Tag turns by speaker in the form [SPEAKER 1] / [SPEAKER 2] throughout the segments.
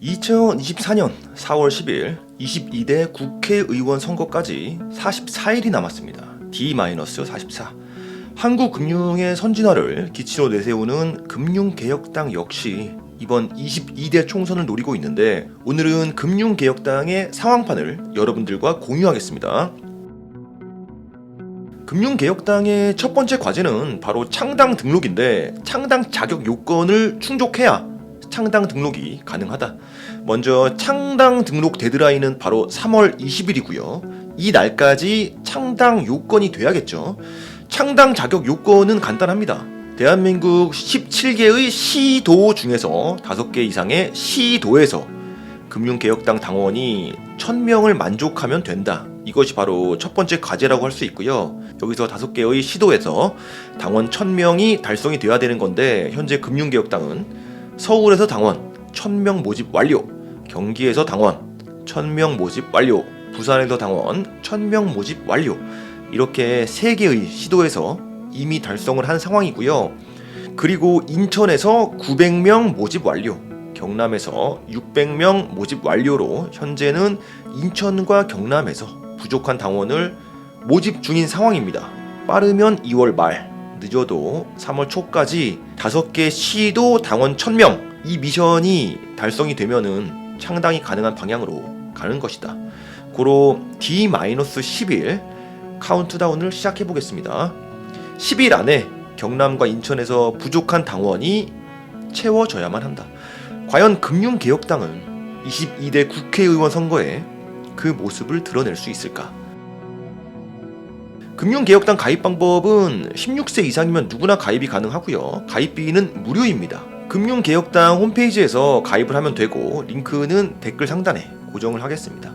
[SPEAKER 1] 2024년 4월 10일 22대 국회의원 선거까지 44일이 남았습니다. D-44. 한국 금융의 선진화를 기치로 내세우는 금융개혁당 역시 이번 22대 총선을 노리고 있는데, 오늘은 금융개혁당의 상황판을 여러분들과 공유하겠습니다. 금융개혁당의 첫 번째 과제는 바로 창당 등록인데, 창당 자격 요건을 충족해야 창당 등록이 가능하다. 먼저 창당 등록 데드라인은 바로 3월 20일이고요. 이 날까지 창당 요건이 돼야겠죠. 창당 자격 요건은 간단합니다. 대한민국 17개의 시도 중에서 5개 이상의 시도에서 금융개혁당 당원이 1000명을 만족하면 된다. 이것이 바로 첫 번째 과제라고 할 수 있고요. 여기서 5개의 시도에서 당원 1000명이 달성이 돼야 되는 건데, 현재 금융개혁당은 서울에서 당원 1000명 모집 완료, 경기에서 당원 1000명 모집 완료, 부산에서 당원 1000명 모집 완료, 이렇게 3개의 시도에서 이미 달성을 한 상황이고요. 그리고 인천에서 900명 모집 완료, 경남에서 600명 모집 완료로 현재는 인천과 경남에서 부족한 당원을 모집 중인 상황입니다. 빠르면 2월 말, 늦어도 3월 초까지 5개 시도 당원 1000명, 이 미션이 달성이 되면은 창당이 가능한 방향으로 가는 것이다. 고로 D-10일 카운트다운을 시작해 보겠습니다. 10일 안에 경남과 인천에서 부족한 당원이 채워져야만 한다. 과연 금융개혁당은 22대 국회의원 선거에 그 모습을 드러낼 수 있을까? 금융개혁당 가입 방법은 16세 이상이면 누구나 가입이 가능하고요. 가입비는 무료입니다. 금융개혁당 홈페이지에서 가입을 하면 되고, 링크는 댓글 상단에 고정을 하겠습니다.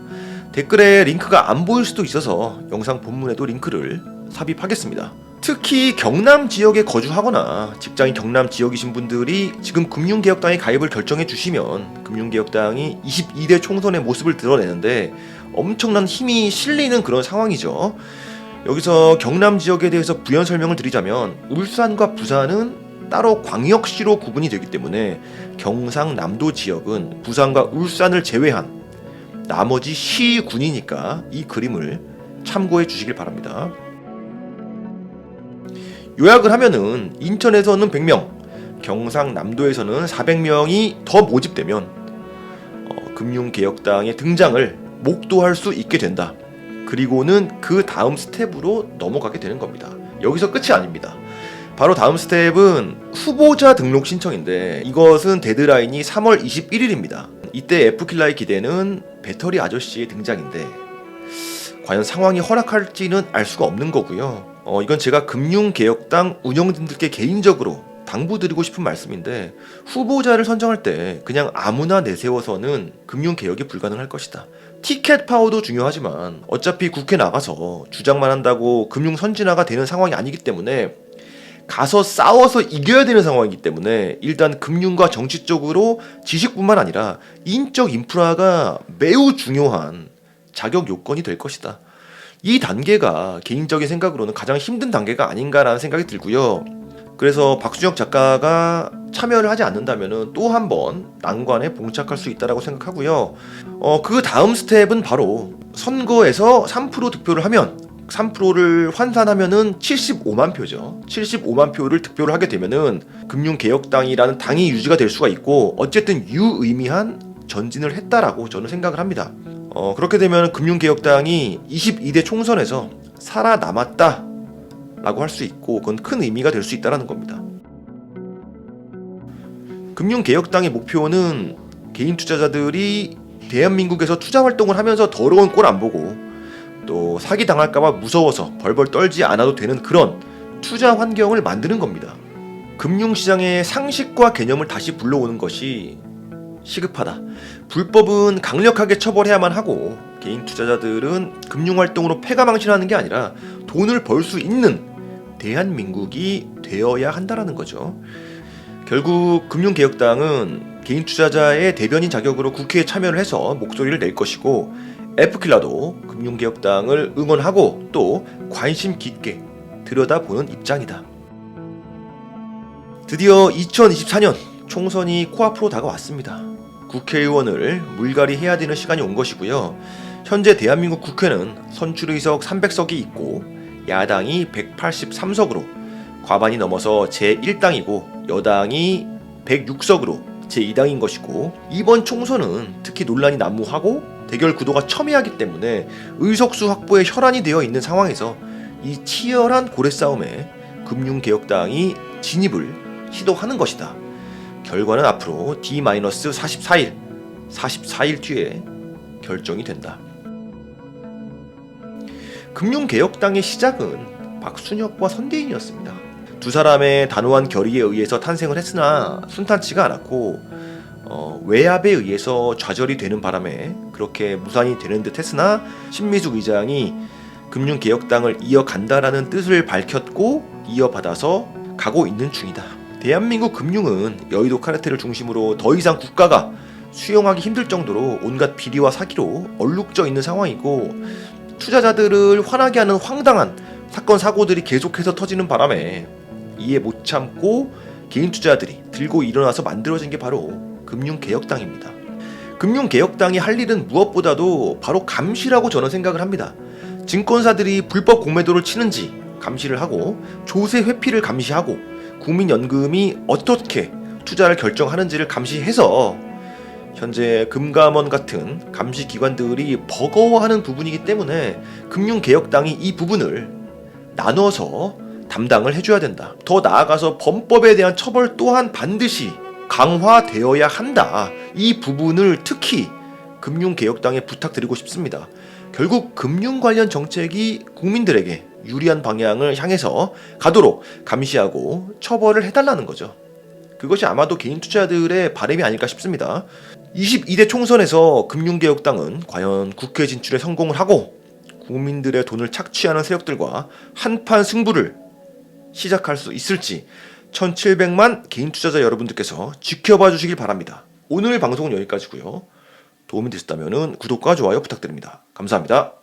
[SPEAKER 1] 댓글에 링크가 안 보일 수도 있어서 영상 본문에도 링크를 삽입하겠습니다. 특히 경남 지역에 거주하거나 직장이 경남 지역이신 분들이 지금 금융개혁당에 가입을 결정해 주시면 금융개혁당이 22대 총선의 모습을 드러내는데 엄청난 힘이 실리는 그런 상황이죠. 여기서 경남 지역에 대해서 부연 설명을 드리자면, 울산과 부산은 따로 광역시로 구분이 되기 때문에 경상남도 지역은 부산과 울산을 제외한 나머지 시군이니까 이 그림을 참고해 주시길 바랍니다. 요약을 하면은 인천에서는 100명, 경상남도에서는 400명이 더 모집되면 금융개혁당의 등장을 목도할 수 있게 된다. 그리고는 그 다음 스텝으로 넘어가게 되는 겁니다. 여기서 끝이 아닙니다. 바로 다음 스텝은 후보자 등록 신청인데, 이것은 데드라인이 3월 21일입니다. 이때 F킬라의 기대는 배터리 아저씨의 등장인데, 과연 상황이 허락할지는 알 수가 없는 거고요. 이건 제가 금융개혁당 운영진들께 개인적으로 당부드리고 싶은 말씀인데, 후보자를 선정할 때 그냥 아무나 내세워서는 금융개혁이 불가능할 것이다. 티켓 파워도 중요하지만 어차피 국회 나가서 주장만 한다고 금융 선진화가 되는 상황이 아니기 때문에, 가서 싸워서 이겨야 되는 상황이기 때문에 일단 금융과 정치 쪽으로 지식뿐만 아니라 인적 인프라가 매우 중요한 자격 요건이 될 것이다. 이 단계가 개인적인 생각으로는 가장 힘든 단계가 아닌가라는 생각이 들고요. 그래서 박수혁 작가가 참여를 하지 않는다면 또 한 번 난관에 봉착할 수 있다고 생각하고요. 그 다음 스텝은 바로 선거에서 3% 득표를 하면, 3%를 환산하면은 75만 표죠. 75만 표를 득표를 하게 되면은 금융개혁당이라는 당이 유지가 될 수가 있고, 어쨌든 유의미한 전진을 했다라고 저는 생각을 합니다. 그렇게 되면 금융개혁당이 22대 총선에서 살아남았다 라고 할 수 있고, 그건 큰 의미가 될 수 있다는 겁니다. 금융개혁당의 목표는 개인 투자자들이 대한민국에서 투자활동을 하면서 더러운 꼴 안 보고 또 사기당할까봐 무서워서 벌벌 떨지 않아도 되는 그런 투자 환경을 만드는 겁니다. 금융시장의 상식과 개념을 다시 불러오는 것이 시급하다. 불법은 강력하게 처벌해야만 하고, 개인 투자자들은 금융활동으로 패가망신하는 게 아니라 돈을 벌 수 있는 대한민국이 되어야 한다라는 거죠. 결국 금융개혁당은 개인 투자자의 대변인 자격으로 국회에 참여를 해서 목소리를 낼 것이고, F킬라도 금융개혁당을 응원하고 또 관심 깊게 들여다보는 입장이다. 드디어 2024년 총선이 코앞으로 다가왔습니다. 국회의원을 물갈이 해야 되는 시간이 온 것이고요. 현재 대한민국 국회는 선출의석 300석이 있고 야당이 183석으로 과반이 넘어서 제1당이고 여당이 106석으로 제2당인 것이고, 이번 총선은 특히 논란이 난무하고 대결 구도가 첨예하기 때문에 의석수 확보에 혈안이 되어 있는 상황에서 이 치열한 고래싸움에 금융개혁당이 진입을 시도하는 것이다. 결과는 앞으로 D-44일, 44일 뒤에 결정이 된다. 금융개혁당의 시작은 박순혁과 선대인이었습니다. 두 사람의 단호한 결의에 의해서 탄생을 했으나 순탄치가 않았고 외압에 의해서 좌절이 되는 바람에 그렇게 무산이 되는 듯 했으나 신미숙 의장이 금융개혁당을 이어간다라는 뜻을 밝혔고 이어받아서 가고 있는 중이다. 대한민국 금융은 여의도 카르텔을 중심으로 더 이상 국가가 수용하기 힘들 정도로 온갖 비리와 사기로 얼룩져 있는 상황이고, 투자자들을 화나게 하는 황당한 사건 사고들이 계속해서 터지는 바람에 이해 못 참고 개인 투자자들이 들고 일어나서 만들어진 게 바로 금융개혁당입니다. 금융개혁당이 할 일은 무엇보다도 바로 감시라고 저는 생각을 합니다. 증권사들이 불법 공매도를 치는지 감시를 하고, 조세 회피를 감시하고, 국민연금이 어떻게 투자를 결정하는지를 감시해서 현재 금감원 같은 감시기관들이 버거워하는 부분이기 때문에 금융개혁당이 이 부분을 나눠서 담당을 해줘야 된다. 더 나아가서 범법에 대한 처벌 또한 반드시 강화되어야 한다. 이 부분을 특히 금융개혁당에 부탁드리고 싶습니다. 결국 금융 관련 정책이 국민들에게 유리한 방향을 향해서 가도록 감시하고 처벌을 해달라는 거죠. 그것이 아마도 개인 투자자들의 바람이 아닐까 싶습니다. 22대 총선에서 금융개혁당은 과연 국회 진출에 성공을 하고 국민들의 돈을 착취하는 세력들과 한판 승부를 시작할 수 있을지 1700만 개인 투자자 여러분들께서 지켜봐 주시길 바랍니다. 오늘 방송은 여기까지고요. 도움이 되셨다면 구독과 좋아요 부탁드립니다. 감사합니다.